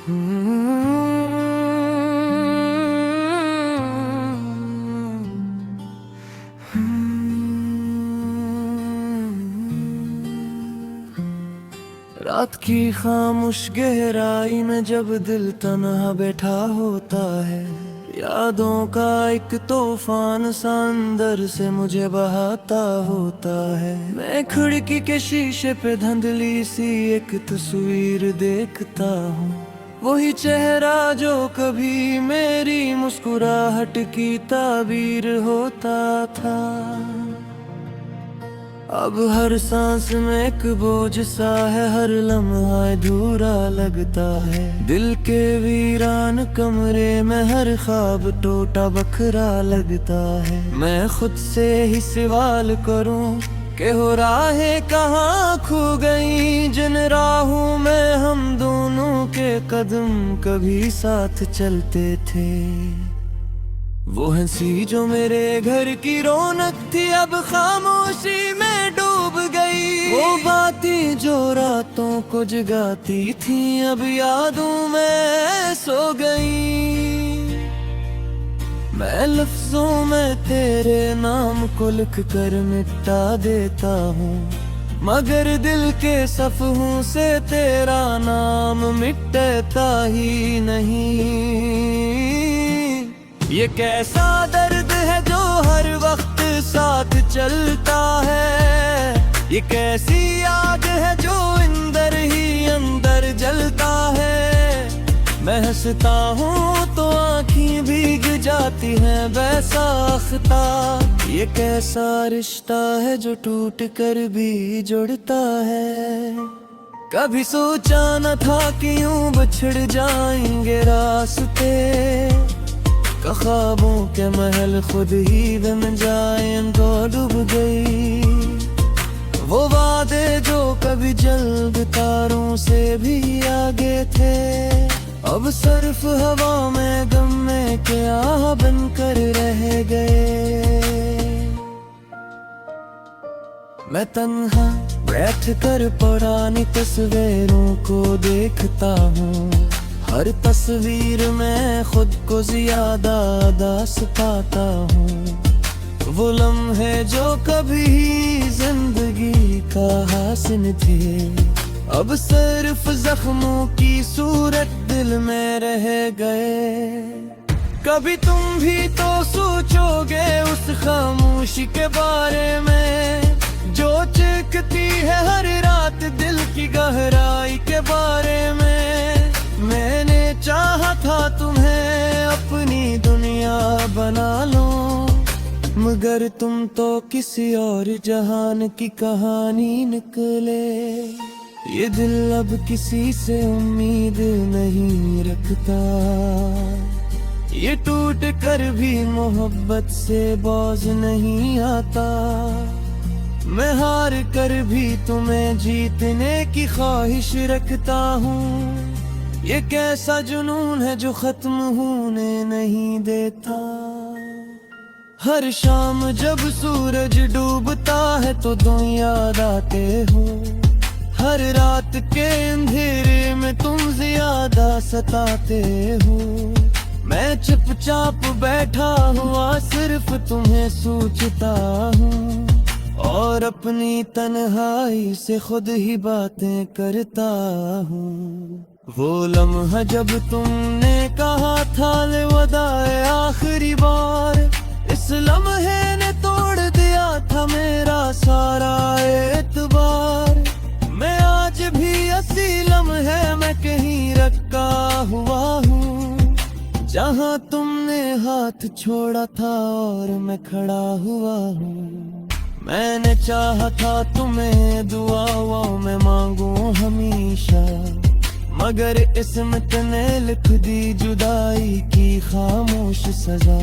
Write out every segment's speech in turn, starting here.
रात की खामोश गहराई में जब दिल तन्हा बैठा होता है, यादों का एक तूफान सा अंदर से मुझे बहाता होता है। मैं खिड़की के शीशे पे धुंधली सी एक तस्वीर देखता हूँ, वही चेहरा जो कभी मेरी मुस्कुराहट की ताबीर होता था। अब हर सांस में एक बोझ सा है, हर लम्हा अधूरा लगता है। दिल के वीरान कमरे में हर ख्वाब टूटा बखरा लगता है। मैं खुद से ही सवाल करूं कि हो राहें कहाँ खो गई, जिन राहों में हम दोनों के कदम कभी साथ चलते थे। वो हंसी जो मेरे घर की रौनक थी अब खामोशी में डूब गई। वो बातें जो रातों को जगाती थी अब यादों में सो गई। मैं लफ्जों में तेरे नाम को लिख कर मिटा देता हूँ, मगर दिल के सफ़हों से तेरा नाम मिटता ही नहीं। ये कैसा दर्द है जो हर वक्त साथ चलता है, ये कैसी आग है जो अंदर ही अंदर जलता है। मैं हंसता हूँ तो आँखें भीग जाती हैं बैसाखता। ये कैसा रिश्ता है जो टूट कर भी जुड़ता है। कभी सोचा न था कि यूं बिछड़ जाएंगे रास्ते, ख्वाबों के महल खुद ही बन जाएं तो डूब गई। वो वादे जो कभी जल्द तारों से भी आगे थे, अब सिर्फ हवा में गम में क्या बनकर रह गए। मैं तन्हा बैठ कर पुरानी तस्वीरों को देखता हूँ, हर तस्वीर में खुद को ज्यादा दास पाता हूँ। वो लम्हे जो कभी जिंदगी का हासिल थे, अब सिर्फ जख्मों की सूरत दिल में रह गए। कभी तुम भी तो सोचोगे उस खामोशी के बारे में, जो चिखती है हर रात दिल की गहराई के बारे में। मैंने चाहा था तुम्हें अपनी दुनिया बना लो, मगर तुम तो किसी और जहान की कहानी निकले। ये दिल अब किसी से उम्मीद नहीं रखता, ये टूट कर भी मोहब्बत से बौझ नहीं आता। मैं हार कर भी तुम्हें जीतने की ख्वाहिश रखता हूँ। ये कैसा जुनून है जो खत्म होने नहीं देता। हर शाम जब सूरज डूबता है तो तुम याद आते हो, हर रात के अंधेरे में तुम ज्यादा सताते हो। मैं चुपचाप बैठा हुआ सिर्फ तुम्हें सोचता हूँ, और अपनी तन्हाई से खुद ही बातें करता हूँ। वो लम्हा जब तुमने कहा था अलविदाए आखिरी बार, इस लम्हे ने तोड़ दिया था मेरा सारा एतबार। मैं आज भी असी लम्हे में कहीं रखा हुआ हूँ, जहाँ तुमने हाथ छोड़ा था और मैं खड़ा हुआ हूँ। मैंने चाहा था तुम्हें दुआओं में मांगूं हमेशा, मगर किस्मत ने लिख दी जुदाई की खामोश सजा।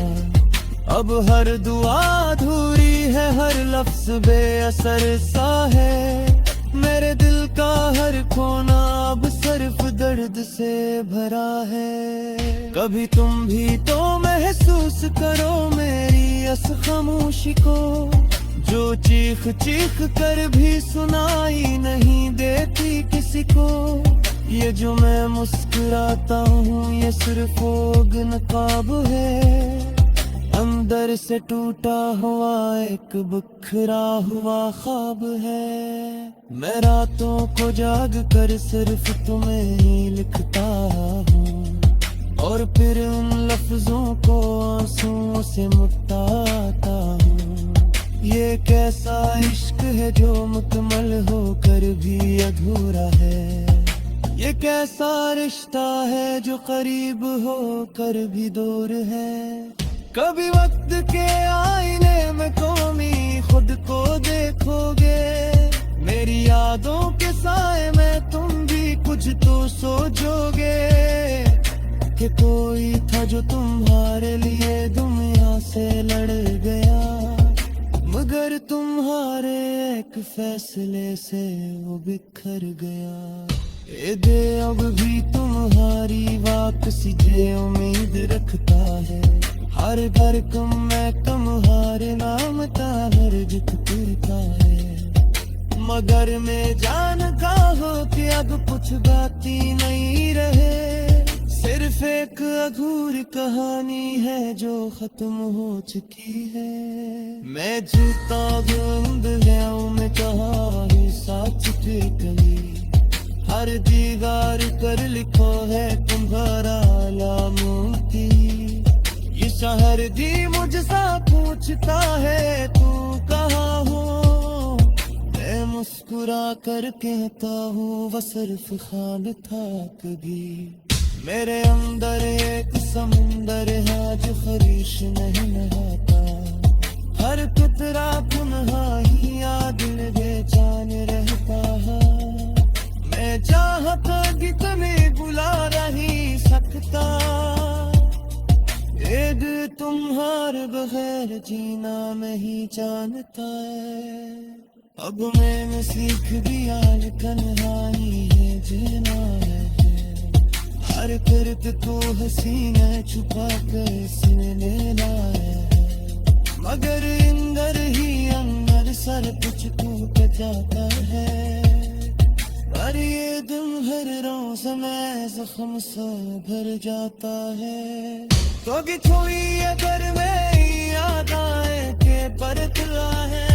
अब हर दुआ अधूरी है, हर लफ्ज बेअसर सा है। मेरे दिल का हर कोना अब सिर्फ दर्द से भरा है। कभी तुम भी तो महसूस करो मेरी इस खामोशी को, जो चीख चीख कर भी सुनाई नहीं देती किसी को। ये जो मैं मुस्कुराता हूँ ये सिर्फ फोग नकाब है, अंदर से टूटा हुआ एक बिखरा हुआ ख्वाब है। मैं रातों को जाग कर सिर्फ तुम्हें ही लिखता हूँ, और फिर उन लफ्जों को आंसुओं से मिटाता हूँ। ये कैसा इश्क है जो मुकम्मल होकर भी अधूरा है, ये कैसा रिश्ता है जो करीब होकर भी दूर है। कभी वक्त के आईने में कौमी खुद को देखोगे, मेरी यादों के साए में तुम भी कुछ तो सोचोगे, कि कोई था जो तुम्हारे लिए दुनिया से लड़ गया, मगर तुम्हारे एक फैसले से वो बिखर गया। ये दे अब भी तुम्हारी वापसी जे उम्मीद रखता है, हर घर कम मैं तुम्हारे नाम का हर जित करता है। मगर मैं जानता हूँ कि अब कुछ बाती नहीं रहे, सिर्फ एक अधूरी कहानी है जो खत्म हो चुकी है। मैं जीता बंद गया हूँ, मैं कहाँ ही साथ गई, हर दीवार पर लिखो है तुम्हारा लामोती। ये शहर भी मुझसे पूछता है तू कहाँ हो, मैं मुस्कुरा कर कहता हूँ वो सिर्फ खान था कभी। मेरे अंदर एक समुंदर है जो खरीश नहीं नहाता, हर कतरा पुनः ही याद में बेचैन रहता है। मैं चाहता कि तुम्हें बुला नहीं सकता, ये दिल तुम्हारे बगैर जीना नहीं जानता है। अब मैंने सीख दिया तन्हाई है जीना है, हर करत तो हसीना छुपा कर सीने लेना है, मगर अंदर ही अंदर सर कुछ टूट जाता है। पर ये दिन हर रोज में जख्म सा भर जाता है, तो कि कोई अगर मैं याद आए के परतला है।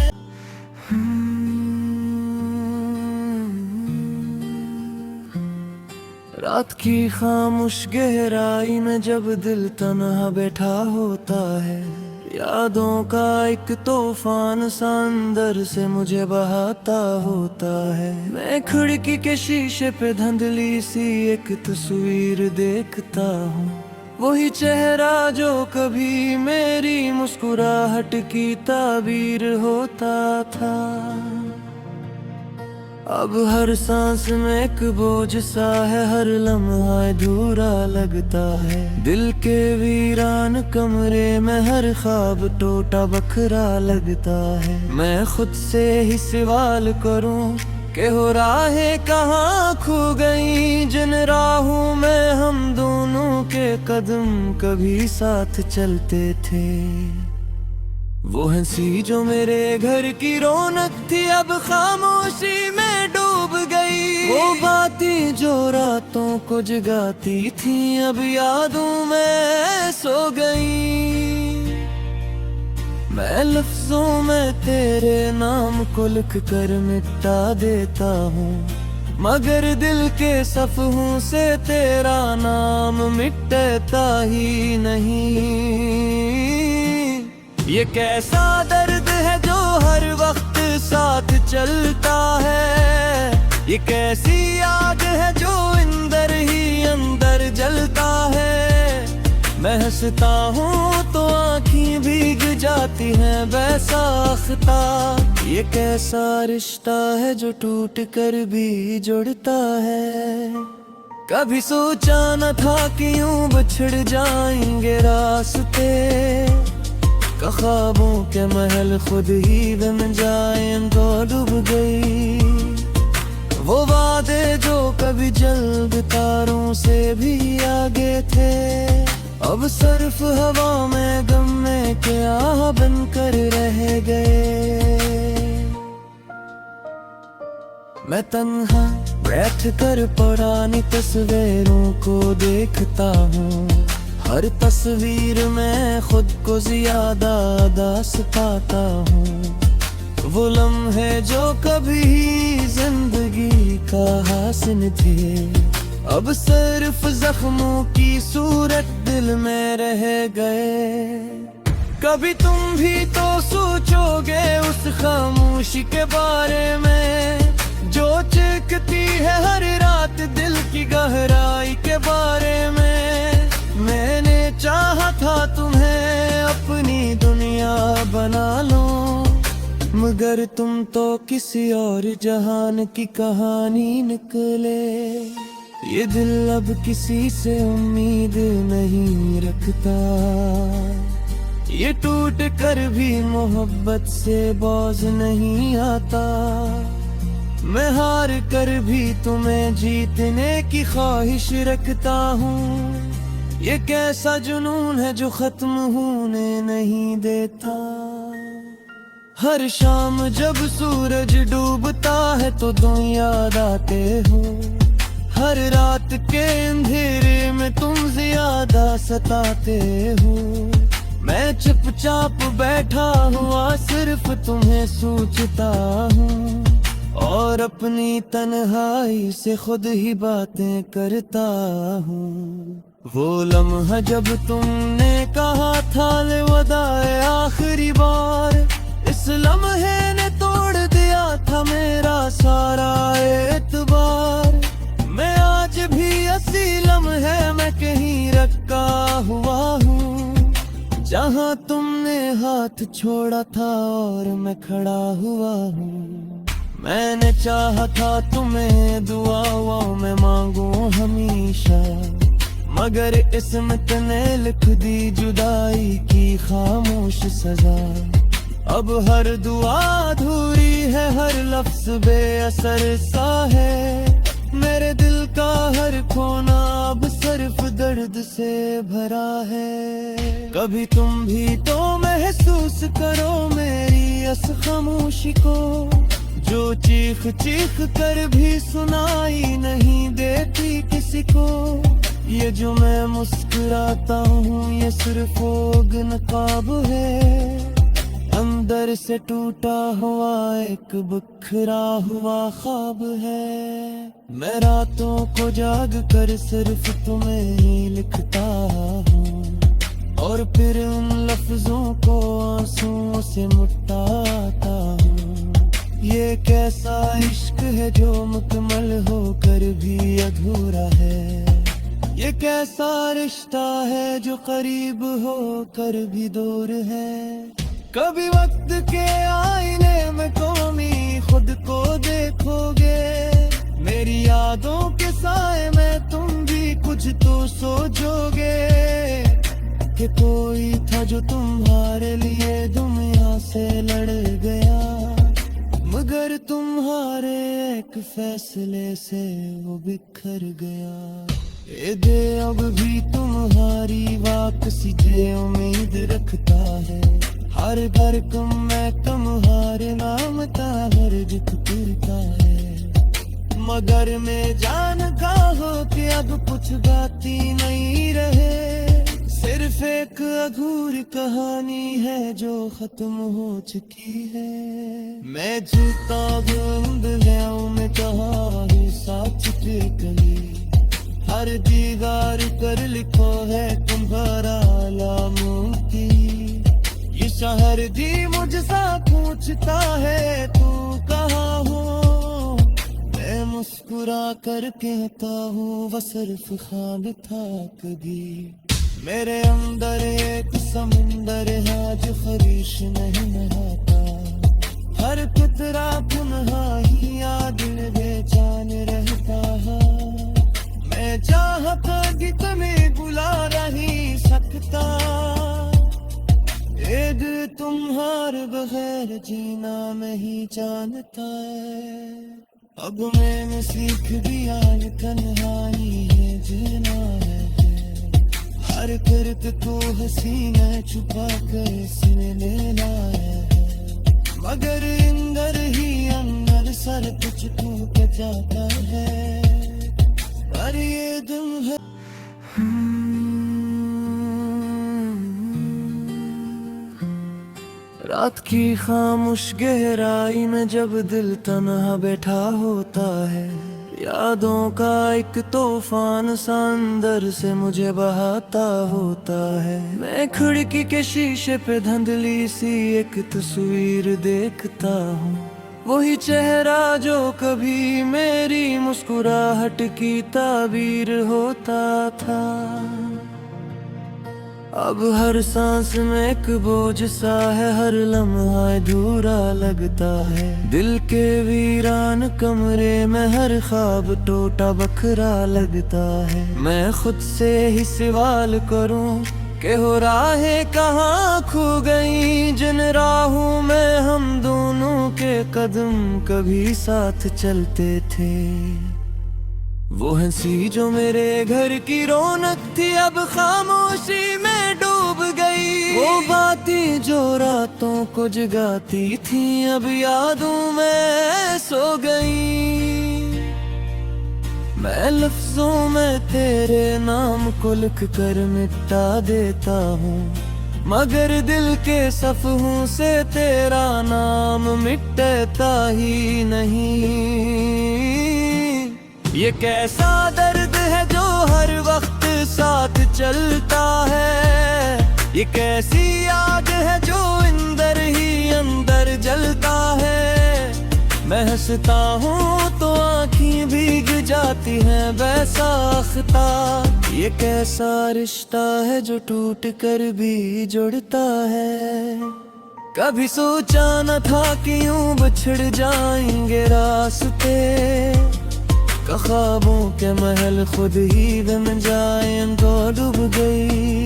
रात की खामोश गहराई में जब दिल तन्हा बैठा होता है, यादों का एक तूफान सा अंदर से मुझे बहाता होता है। मैं खिड़की के शीशे पे धुंधली सी एक तस्वीर देखता हूँ, वही चेहरा जो कभी मेरी मुस्कुराहट की ताबीर होता था। अब हर सांस में एक बोझ सा है, हर लम्हा अधूरा लगता है। दिल के वीरान कमरे में हर ख्वाब टूटा बखरा लगता है। मैं खुद से ही सवाल करूं कि हो राहें कहाँ खो गई, जिन राहों में हम दोनों के कदम कभी साथ चलते थे। वो हंसी जो मेरे घर की रौनक थी अब खामोशी में डूब गई, वो बातें जो रातों को जगाती थी अब यादों में सो गई। मैं लफ्जों में तेरे नाम को लिख कर मिटा देता हूँ, मगर दिल के सफ़हों से तेरा नाम मिटता ही नहीं। ये कैसा दर्द है जो हर वक्त साथ चलता है, ये कैसी आग है जो अंदर ही अंदर जलता है। मैं हंसता हूँ तो आँखें भीग जाती हैं बैसाख्ता। ये कैसा रिश्ता है जो टूट कर भी जुड़ता है। कभी सोचा न था कि यूं बिछड़ जाएंगे रास्ते, ख्वाबों के महल खुद ही बन जाएं तो डूब गई। वो वादे जो कभी जल्द तारों से भी आगे थे, अब सिर्फ हवा में गम में क्या बनकर रह गए। मैं तन्हा बैठ कर पुरानी तस्वीरों को देखता हूँ, हर तस्वीर में खुद को ज्यादा दास पाता हूँ। वो लम्हे जो कभी जिंदगी का हासिल थे, अब सिर्फ जख्मों की सूरत दिल में रह गए। कभी तुम भी तो सोचोगे उस खामोशी के बारे में, जो चिकती है हर रात दिल की गहराई के बारे में। मैंने चाहा था तुम्हें अपनी दुनिया बना लो, मगर तुम तो किसी और जहान की कहानी निकले। ये दिल अब किसी से उम्मीद नहीं रखता, ये टूट कर भी मोहब्बत से बौझ नहीं आता। मैं हार कर भी तुम्हें जीतने की ख्वाहिश रखता हूँ। ये कैसा जुनून है जो खत्म होने नहीं देता। हर शाम जब सूरज डूबता है तो तुम याद आते हो, हर रात के अंधेरे में तुम ज्यादा सताते हो। मैं चुपचाप बैठा हुआ सिर्फ तुम्हें सोचता हूँ, और अपनी तन्हाई से खुद ही बातें करता हूँ। वो लम्हा जब तुमने कहा था अलविदाए आखिरी बार, इस लम्हे ने तोड़ दिया था मेरा सारा एतबार। मैं आज भी असी लम्हे में कहीं रखा हुआ हूँ, जहाँ तुमने हाथ छोड़ा था और मैं खड़ा हुआ हूँ। मैंने चाहा था तुम्हें दुआओं में मांगू हमेशा, मगर किस्मत ने लिख दी जुदाई की खामोश सजा। अब हर दुआ अधूरी है, हर लफ्ज बेअसर सा है। मेरे दिल का हर कोना अब सिर्फ दर्द से भरा है। कभी तुम भी तो महसूस करो मेरी इस खामोशी को, जो चीख चीख कर भी सुनाई नहीं देती किसी को। ये जो मैं मुस्कुराता हूँ ये सिर्फ ओग नकाब है, अंदर से टूटा हुआ एक बिखरा हुआ ख्वाब है। मैं रातों को जाग कर सिर्फ तुम्हें ही लिखता हूँ, और फिर उन लफ्जों को आंसुओं से मिटाता हूँ। ये कैसा इश्क है जो मुकम्मल होकर भी अधूरा है। ये कैसा रिश्ता है जो करीब होकर भी दूर है। कभी वक्त के आईने में कौमी खुद को देखोगे, मेरी यादों के साए में तुम भी कुछ तो सोचोगे, कि कोई था जो तुम्हारे लिए दुनिया से लड़ गया, मगर तुम्हारे एक फैसले से वो बिखर गया। ये दे अब भी तुम्हारी वापसी जे उम्मीद रखता है। हर घर कम मैं तुम्हारे नाम का हर्ज फिरता है, मगर मैं जानता हूँ कि अब कुछ बाती नहीं रहे। सिर्फ एक अधूरी कहानी है जो खत्म हो चुकी है। मैं जीता ढूंढ गया मैं कहाँ है साथ कहीं, हर दीवार पर लिखो है तुम्हारा लामोती। ये शहर भी मुझसा पूछता है तू कहाँ हो, मैं मुस्कुरा कर कहता हूँ वो सिर्फ ख्वाब था कभी। मेरे अंदर एक समुंदर है जो ख्वाहिश नहीं नहाता, हर कितरा पुनः याद में बेचैन रहता है। मैं चाहता कि तुम्हें बुला नहीं सकता, ये दिल तुम्हारे बगैर जीना नहीं जानता है। अब मैंने सीख दिया ये तन्हाई है जीना है, हर करत को हसीना छुपा कर इसमें लेना है, मगर अंदर ही अंदर सर कुछ टूट जाता है, पर ये दिल है। रात की खामोश गहराई में जब दिल तन्हा बैठा होता है, यादों का एक तूफान सा अंदर से मुझे बहाता होता है। मैं खिड़की के शीशे पे धुंधली सी एक तस्वीर देखता हूँ, वही चेहरा जो कभी मेरी मुस्कुराहट की ताबीर होता था। अब हर सांस में एक बोझ सा है, हर लम्हा अधूरा लगता है। दिल के वीरान कमरे में हर ख्वाब टूटा बखरा लगता है। मैं खुद से ही सवाल करूं कि हो राहें कहाँ खो गई, जिन राहों में हम दोनों के कदम कभी साथ चलते थे। वो हंसी जो मेरे घर की रौनक थी, अब खामोशी में डूब गई। वो बातें जो रातों को जगाती थी, अब यादों में सो गई। मैं लफ्जों में तेरे नाम को लिख कर मिटा देता हूँ, मगर दिल के सफ़हों से तेरा नाम मिटता ही नहीं। ये कैसा दर्द है जो हर वक्त साथ चलता है, ये कैसी आग है जो अंदर ही अंदर जलता है। मैं हंसता हूँ तो आँखें भीग जाती हैं बैसाखता। ये कैसा रिश्ता है जो टूट कर भी जुड़ता है। कभी सोचा न था कि यूं बिछड़ जाएंगे रास्ते, ख्वाबों के महल खुद ही बन जाए तो डूब गई।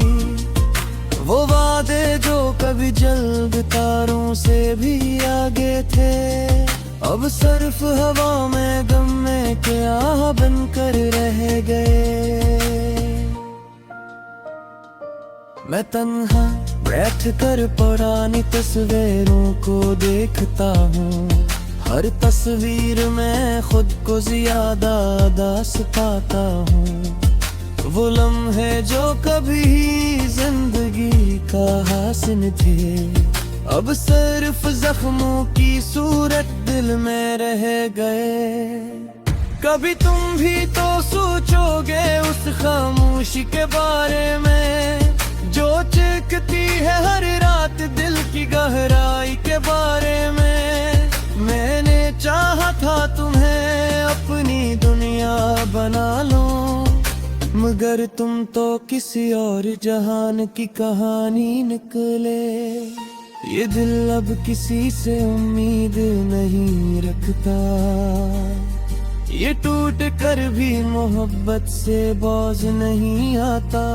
वो वादे जो कभी जल्द तारों से भी आगे थे, अब सिर्फ हवा में गम में क्या बनकर रह गए। मैं तन्हा बैठ कर पुरानी तस्वीरों को देखता हूँ, हर तस्वीर में खुद को ज्यादा दास पाता हूँ। वो लम्हे जो कभी जिंदगी का हासिल थे, अब सिर्फ जख्मों की सूरत दिल में रह गए। कभी तुम भी तो सोचोगे उस खामोशी के बारे में, जो चिखती है हर रात दिल की गहराई के बारे में। मैंने चाहा था तुम्हें अपनी दुनिया बना लो, मगर तुम तो किसी और जहान की कहानी निकले। ये दिल अब किसी से उम्मीद नहीं रखता, ये टूट कर भी मोहब्बत से बौझ नहीं आता।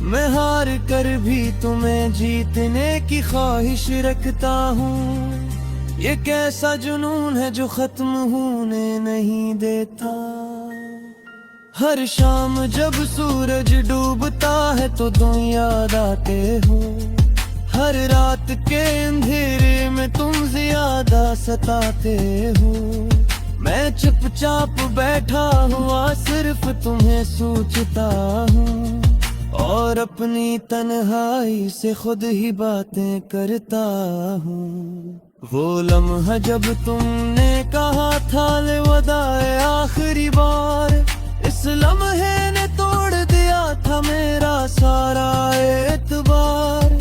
मैं हार कर भी तुम्हें जीतने की ख्वाहिश रखता हूँ। ये कैसा जुनून है जो खत्म होने नहीं देता। हर शाम जब सूरज डूबता है तो तुम याद आते हो, हर रात के अंधेरे में तुम ज्यादा सताते हो। मैं चुपचाप बैठा हुआ सिर्फ तुम्हें सोचता हूँ, और अपनी तन्हाई से खुद ही बातें करता हूँ। वो लम्हा जब तुमने कहा था अलविदाए आखिरी बार, इस लम्हे ने तोड़ दिया था मेरा सारा एतबार।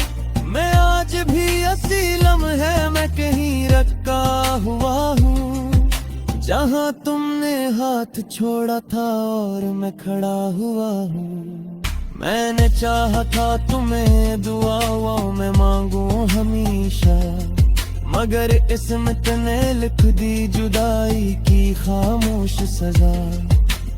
मैं आज भी असली लम्हे में कहीं रखा हुआ हूँ, जहाँ तुमने हाथ छोड़ा था और मैं खड़ा हुआ हूँ। मैंने चाहा था तुम्हें दुआओं में मांगूं हमेशा, मगर किस्मत ने लिख दी जुदाई की खामोश सजा।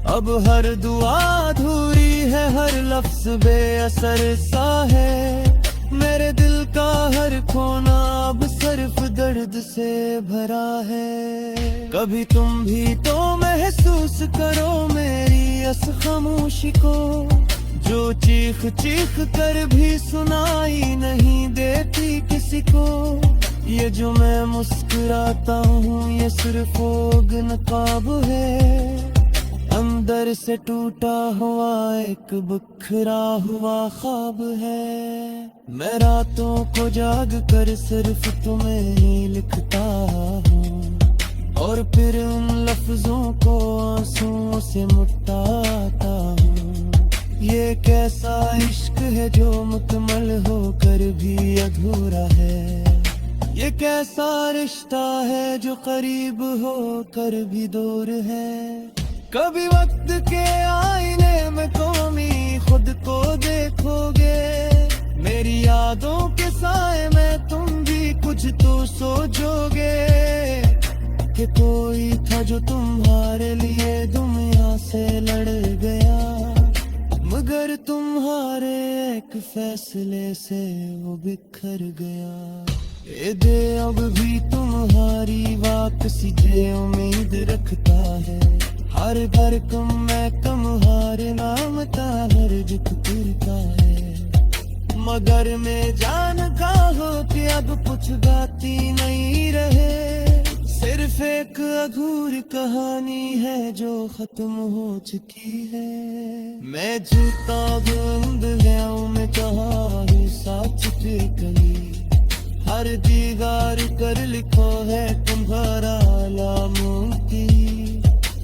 अब हर दुआ अधूरी है, हर लफ्ज बेअसर सा है। मेरे दिल का हर खोना अब सिर्फ दर्द से भरा है। कभी तुम भी तो महसूस करो मेरी इस खामोशी को, जो चीख चीख कर भी सुनाई नहीं देती किसी को। ये जो मैं मुस्कुराता हूँ ये सिर्फ फोग नकाब है, अंदर से टूटा हुआ एक बिखरा हुआ ख्वाब है। मैं रातों को जाग कर सिर्फ तुम्हें ही लिखता हूँ, और फिर उन लफ्जों को आंसुओं से मिटाता हूँ। ये कैसा इश्क है जो मुकम्मल होकर भी अधूरा है, ये कैसा रिश्ता है जो करीब होकर भी दूर है। कभी वक्त के आईने में कौमी खुद को देखोगे, मेरी यादों के साए में तुम भी कुछ तो सोचोगे, कि कोई था जो तुम्हारे लिए दुनिया से लड़ गया, मगर तुम्हारे एक फैसले से वो बिखर गया। ये दे अब भी तुम्हारी वापसी से उम्मीद रखता है, हर घर कम मैं तुम्हारे नाम का हर जिक फिरता है। मगर मैं जानता हूँ कि अब कुछ बाती नहीं रहे, सिर्फ एक अधूरी कहानी है जो खत्म हो चुकी है। मैं जीता बंद गया हूँ, मैं चाहा साथ कहीं, हर दीवार पर लिखो है तुम्हारा नामों की।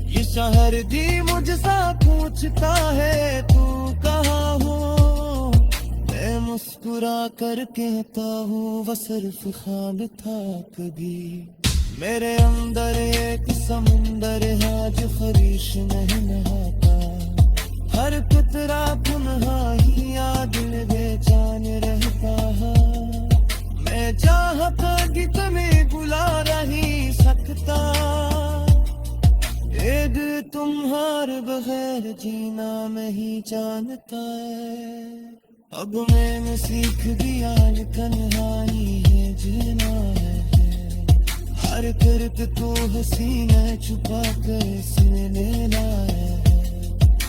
ये शहर भी मुझसे पूछता है तू कहाँ हो, मैं मुस्कुरा कर कहता हूँ वो सिर्फ ख्वाब था कभी। मेरे अंदर एक समुंदर है जो ख्वाहिश नहीं नहाता, हर कतरा पुनः ही याद में बेचैन रहता है। मैं चाहता कि तुम्हें बुला नहीं सकता, ये दिल तुम्हारे बगैर जीना मैं ही जानता है। अब मैंने सीख दिया तन्हाई है जीना है, हर करत तो हसीना छुपा कर इसमें लेना है,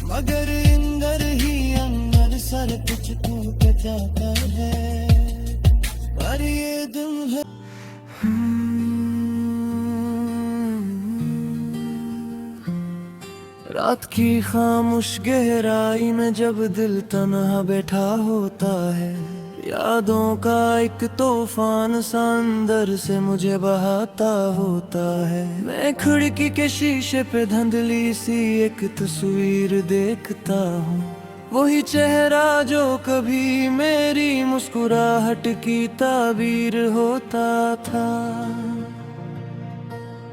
मगर अंदर ही अंदर सर कुछ टूट जाता है, पर ये दिल है। रात की खामोश गहराई में जब दिल तन्हा बैठा होता है, यादों का एक तूफान सा अंदर से मुझे बहाता होता है। मैं खिड़की के शीशे पे धुंधली सी एक तस्वीर देखता हूँ, वही चेहरा जो कभी मेरी मुस्कुराहट की ताबीर होता था।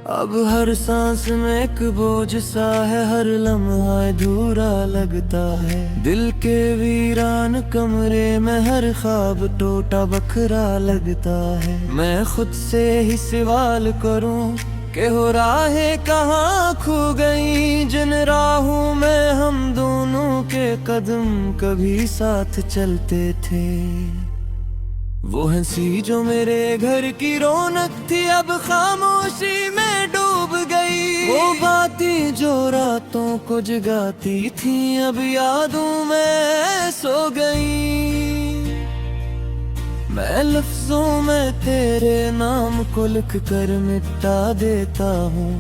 अब हर सांस में एक बोझ सा है, हर लम्हा अधूरा लगता है। दिल के वीरान कमरे में हर ख्वाब टूटा बखरा लगता है। मैं खुद से ही सवाल करूं कि हो राहें कहाँ खो गई, जिन राहों में हम दोनों के कदम कभी साथ चलते थे। वो हंसी जो मेरे घर की रौनक थी अब खामोशी में डूब गई, वो बातें जो रातों को जगाती थी अब यादों में सो गई। मैं लफ्जों में तेरे नाम को लिख कर मिटा देता हूँ,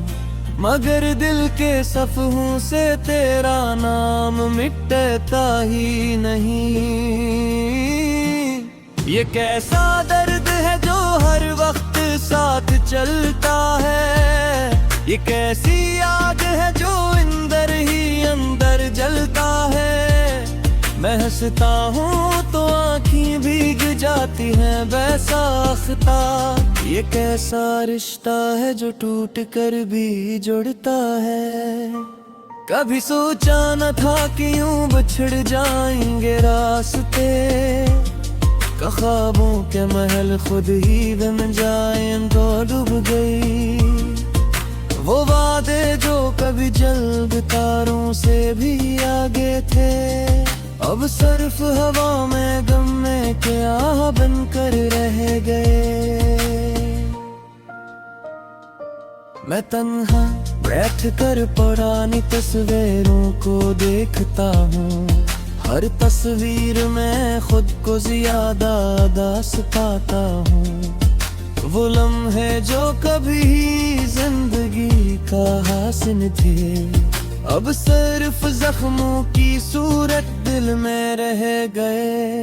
मगर दिल के सफ़हों से तेरा नाम मिटता ही नहीं। ये कैसा दर्द है जो हर वक्त साथ चलता है, ये कैसी आग है जो अंदर ही अंदर जलता है। मैं हंसता हूँ तो आँखें भीग जाती हैं बैसाखता। ये कैसा रिश्ता है जो टूट कर भी जुड़ता है। कभी सोचा न था कि यूं बिछड़ जाएंगे रास्ते, ख्वाबों के महल खुद ही बन जाएं तो डूब गई। वो वादे जो कभी जल्द तारों से भी आगे थे, अब सिर्फ हवा में गम में क्या बनकर रह गए। मैं तन्हा बैठ कर पुरानी तस्वीरों को देखता हूँ, हर तस्वीर में खुद को ज्यादा दास पाता हूँ। वो लम्हे जो कभी जिंदगी का हासिल थे, अब सिर्फ जख्मों की सूरत दिल में रह गए।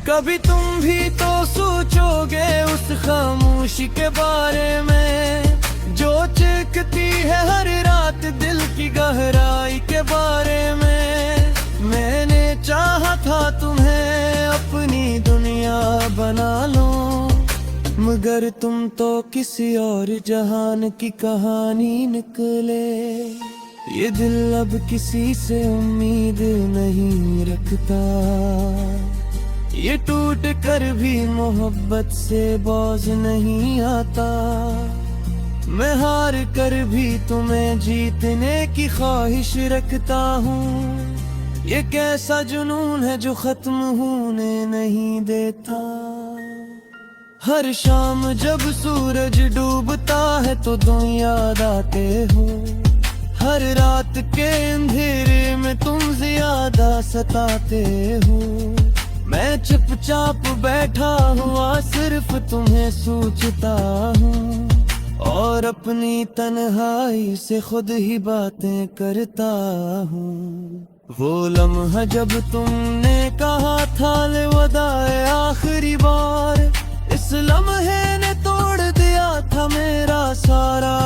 कभी तुम भी तो सोचोगे उस खामोशी के बारे में, जो चिकती है हर रात दिल की गहराई के बारे में। मैंने चाहा था तुम्हें अपनी दुनिया बना लो, मगर तुम तो किसी और जहान की कहानी निकले। ये दिल अब किसी से उम्मीद नहीं रखता, ये टूट कर भी मोहब्बत से बोझ नहीं आता। मैं हार कर भी तुम्हें जीतने की ख्वाहिश रखता हूँ, ये कैसा जुनून है जो खत्म होने नहीं देता। हर शाम जब सूरज डूबता है तो तुम याद आते हो, हर रात के अंधेरे में तुम ज्यादा सताते हो। मैं चुपचाप बैठा हुआ सिर्फ तुम्हें सोचता हूँ, और अपनी तन्हाई से खुद ही बातें करता हूँ। वो लम्हा जब तुमने कहा था अलविदाए आखिरी बार, इस लम्हे ने तोड़ दिया था मेरा सारा